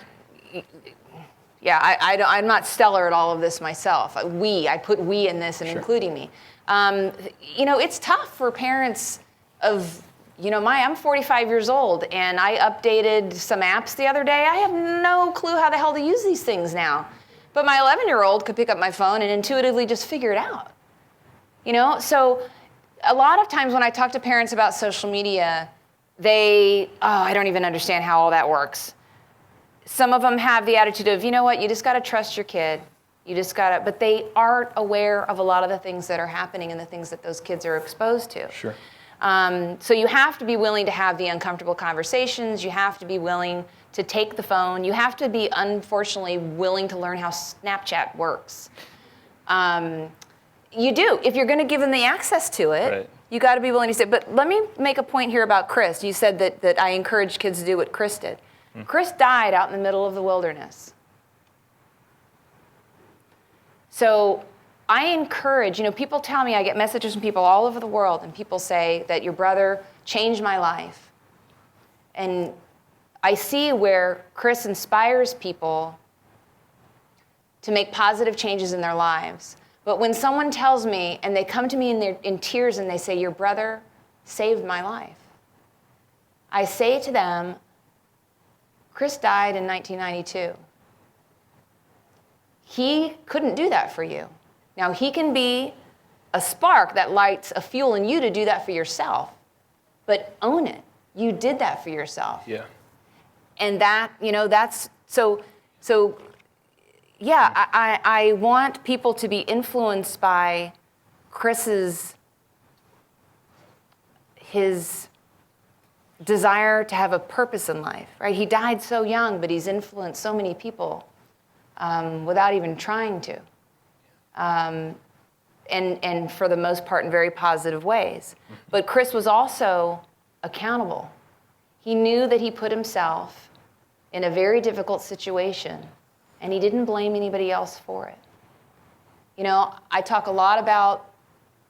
I'm not stellar at all of this myself. I put we in this and including me. It's tough for parents of. I'm 45 years old, and I updated some apps the other day. I have no clue how the hell to use these things now. But my 11-year-old could pick up my phone and intuitively just figure it out. So a lot of times when I talk to parents about social media, I don't even understand how all that works. Some of them have the attitude of, you know what, you just got to trust your kid. You just gotta, but they aren't aware of a lot of the things that are happening and the things that those kids are exposed to. Sure. So you have to be willing to have the uncomfortable conversations. You have to be willing to take the phone. You have to be, unfortunately, willing to learn how Snapchat works. You do. If you're going to give them the access to it, Right. you got to be willing to say, but let me make a point here about Chris. You said that I encourage kids to do what Chris did. Chris died out in the middle of the wilderness. So I encourage, people tell me, I get messages from people all over the world, and people say that your brother changed my life. And I see where Chris inspires people to make positive changes in their lives. But when someone tells me, and they come to me in tears and they say, your brother saved my life, I say to them, Chris died in 1992. He couldn't do that for you. Now, he can be a spark that lights a fuel in you to do that for yourself, but own it. You did that for yourself. Yeah. And that's, so yeah, I want people to be influenced by his desire to have a purpose in life, right? He died so young, but he's influenced so many people without even trying to. And for the most part in very positive ways. But Chris was also accountable. He knew that he put himself in a very difficult situation, and he didn't blame anybody else for it. I talk a lot about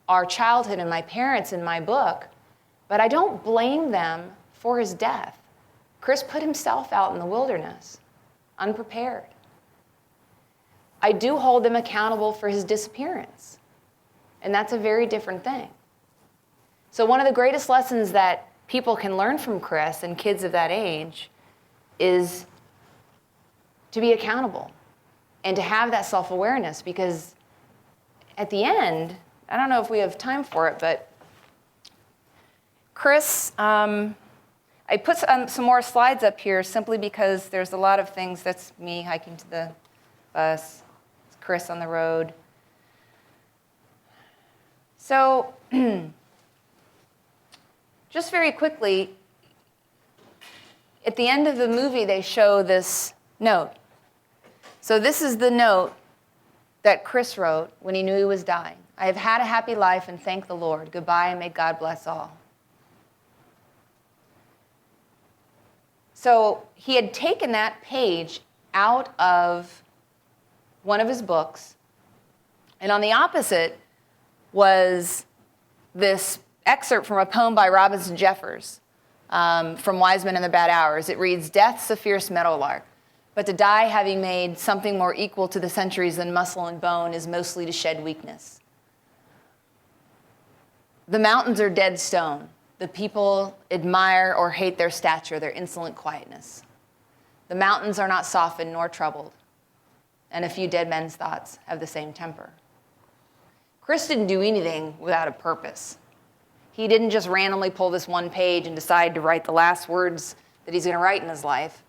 our childhood and my parents in my book, but I don't blame them for his death. Chris put himself out in the wilderness, unprepared. I do hold them accountable for his disappearance, and that's a very different thing. So one of the greatest lessons that people can learn from Chris and kids of that age is to be accountable and to have that self-awareness, because at the end, I don't know if we have time for it, but Chris, I put some more slides up here simply because there's a lot of things. That's me hiking to the bus. It's Chris on the road. So just very quickly, at the end of the movie, they show this note. So this is the note that Chris wrote when he knew he was dying. I have had a happy life and thank the Lord. Goodbye and may God bless all. So he had taken that page out of one of his books, and on the opposite was this excerpt from a poem by Robinson Jeffers from Wise Men in Their Bad Hours. It reads, "Death's a fierce meadowlark, but to die having made something more equal to the centuries than muscle and bone is mostly to shed weakness. The mountains are dead stone. The people admire or hate their stature, their insolent quietness. The mountains are not softened nor troubled, and a few dead men's thoughts have the same temper." Chris didn't do anything without a purpose. He didn't just randomly pull this one page and decide to write the last words that he's going to write in his life.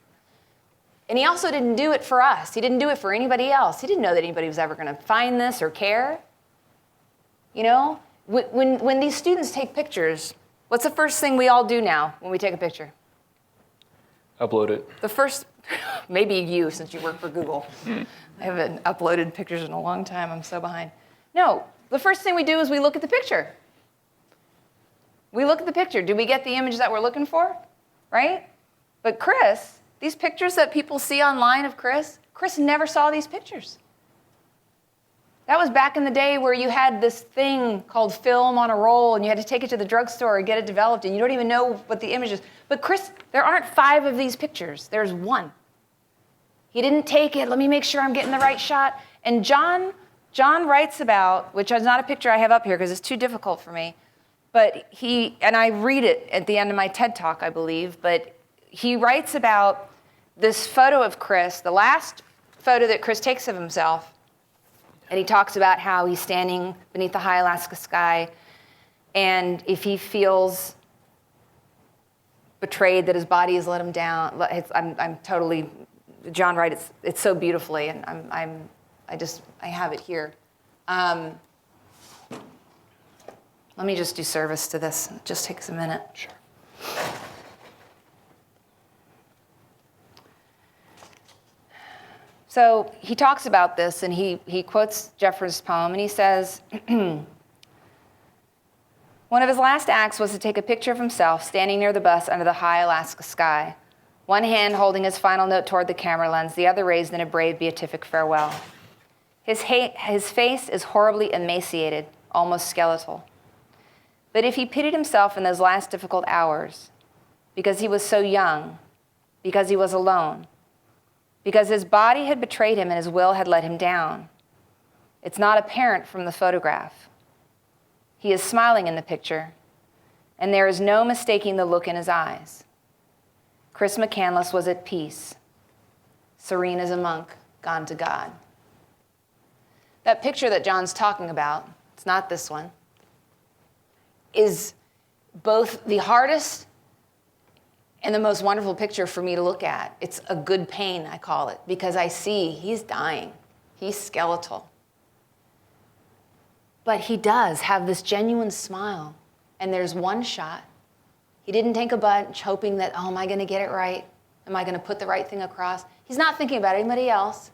And he also didn't do it for us. He didn't do it for anybody else. He didn't know that anybody was ever going to find this or care. When these students take pictures, what's the first thing we all do now when we take a picture? Upload it. The first, maybe you, since you work for Google. I haven't uploaded pictures in a long time. I'm so behind. No, the first thing we do is we look at the picture. We look at the picture. Do we get the image that we're looking for? Right? But Chris, these pictures that people see online of Chris never saw these pictures. That was back in the day where you had this thing called film on a roll, and you had to take it to the drugstore and get it developed, and you don't even know what the image is. But Chris, there aren't 5 of these pictures. There's 1. He didn't take it. Let me make sure I'm getting the right shot. And John writes about, which is not a picture I have up here because it's too difficult for me, but and I read it at the end of my TED Talk, I believe, but he writes about this photo of Chris, the last photo that Chris takes of himself, and he talks about how he's standing beneath the high Alaska sky, and if he feels betrayed that his body has let him down, I'm totally, John writes it so beautifully, and I have it here. Let me just do service to this. It just takes a minute. Sure. So he talks about this, and he quotes Jeffers' poem, and he says, one of his last acts was to take a picture of himself standing near the bus under the high Alaska sky, one hand holding his final note toward the camera lens, the other raised in a brave beatific farewell. His face is horribly emaciated, almost skeletal. But if he pitied himself in those last difficult hours, because he was so young, because he was alone, because his body had betrayed him and his will had let him down, it's not apparent from the photograph. He is smiling in the picture, and there is no mistaking the look in his eyes. Chris Mccandless was at peace, serene as a monk gone to God. That picture that John's talking about, it's not this one, is both the hardest and the most wonderful picture for me to look at. It's a good pain, I call it, because I see he's dying. He's skeletal. But he does have this genuine smile, and there's one shot. He didn't take a bunch hoping that, oh, am I going to get it right? Am I going to put the right thing across? He's not thinking about anybody else.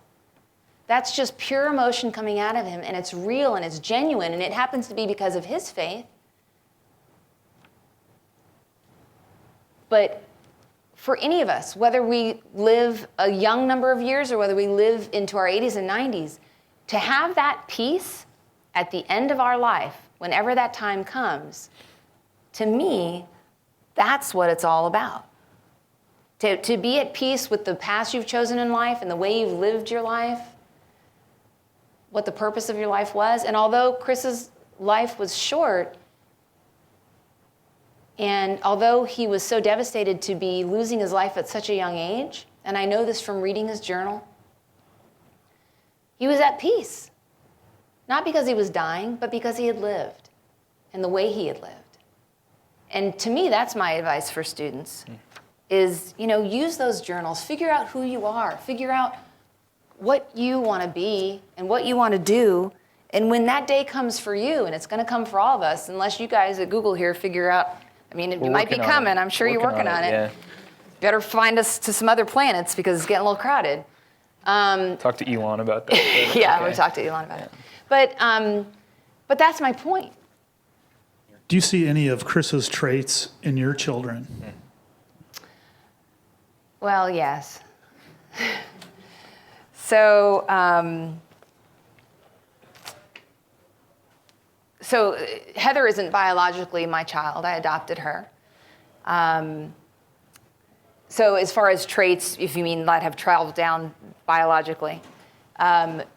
That's just pure emotion coming out of him, and it's real and it's genuine, and it happens to be because of his faith. But for any of us, whether we live a young number of years or whether we live into our 80s and 90s, to have that peace at the end of our life, whenever that time comes, to me, that's what it's all about. To be at peace with the path you've chosen in life and the way you've lived your life, what the purpose of your life was. And although Chris's life was short, and although he was so devastated to be losing his life at such a young age, and I know this from reading his journal, he was at peace. Not because he was dying, but because he had lived and the way he had lived. And to me, that's my advice for students, is, use those journals, figure out who you are, figure out what you want to be and what you want to do. And when that day comes for you, and it's going to come for all of us, unless you guys at Google here figure out, it might be coming. I'm sure you're working on it. Yeah. Better find us to some other planets because it's getting a little crowded. Talk to Elon about that. Yeah, okay. we'll talk to Elon about it. But that's my point. Do you see any of Chris's traits in your children? Well, yes. So Heather isn't biologically my child. I adopted her. So as far as traits, if you mean that have traveled down biologically,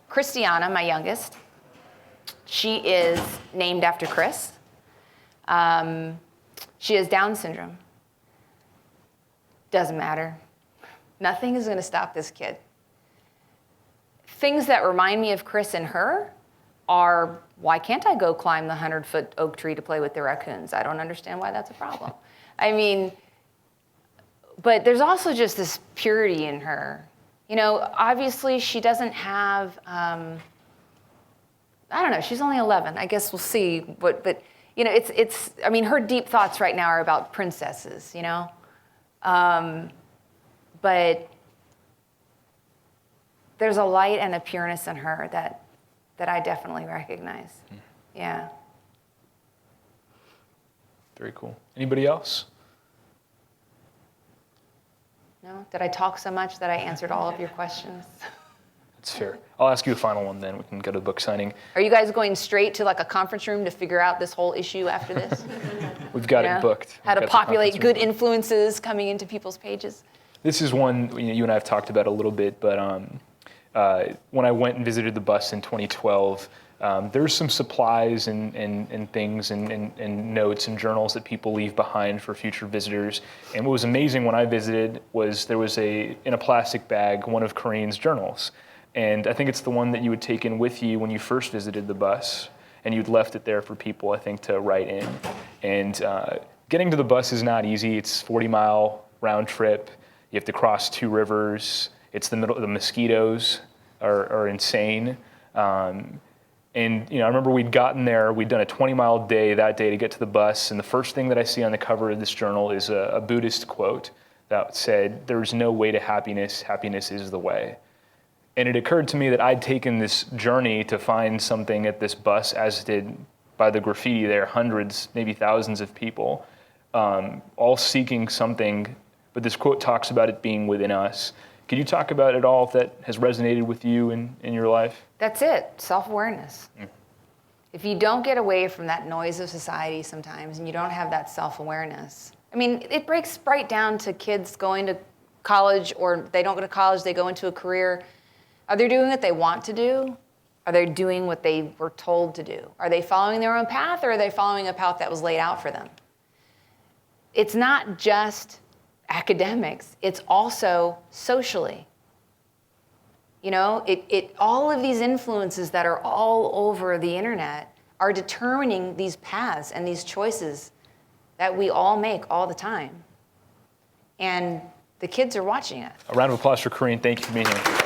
Christiana, my youngest, she is named after Chris. She has Down syndrome. Doesn't matter. Nothing is going to stop this kid. Things that remind me of Chris and her are, why can't I go climb the 100-foot oak tree to play with the raccoons? I don't understand why that's a problem. But there's also just this purity in her. Obviously she doesn't have, I don't know, she's only 11. I guess we'll see. But her deep thoughts right now are about princesses, But there's a light and a pureness in her that I definitely recognize. Yeah. Very cool. Anybody else? No? Did I talk so much that I answered all of your questions? That's fair. I'll ask you a final one then. We can go to the book signing. Are you guys going straight to a conference room to figure out this whole issue after this? We've got it booked. How to populate good influences coming into people's pages? This is one you and I have talked about a little bit, but when I went and visited the bus in 2012, there's some supplies and things and notes and journals that people leave behind for future visitors. And what was amazing when I visited was there was in a plastic bag, one of Carine's journals. And I think it's the one that you would take in with you when you first visited the bus, and you'd left it there for people, I think, to write in. And getting to the bus is not easy. It's 40-mile round trip. You have to cross 2 rivers. It's the middle of the mosquitoes. are insane. And I remember we'd gotten there, we'd done a 20-mile day that day to get to the bus, and the first thing that I see on the cover of this journal is a Buddhist quote that said, "There's no way to happiness, happiness is the way." And it occurred to me that I'd taken this journey to find something at this bus, as did by the graffiti there, hundreds, maybe thousands of people, all seeking something, but this quote talks about it being within us. Could you talk about it all that has resonated with you in your life? That's it, self-awareness. If you don't get away from that noise of society sometimes and you don't have that self-awareness, I mean, it breaks right down to kids going to college, or they don't go to college, they go into a career. Are they doing what they want to do? Are they doing what they were told to do? Are they following their own path, or are they following a path that was laid out for them? It's not just academics, it's also socially. All of these influences that are all over the internet are determining these paths and these choices that we all make all the time. And the kids are watching it. A round of applause for Carine. Thank you for being here.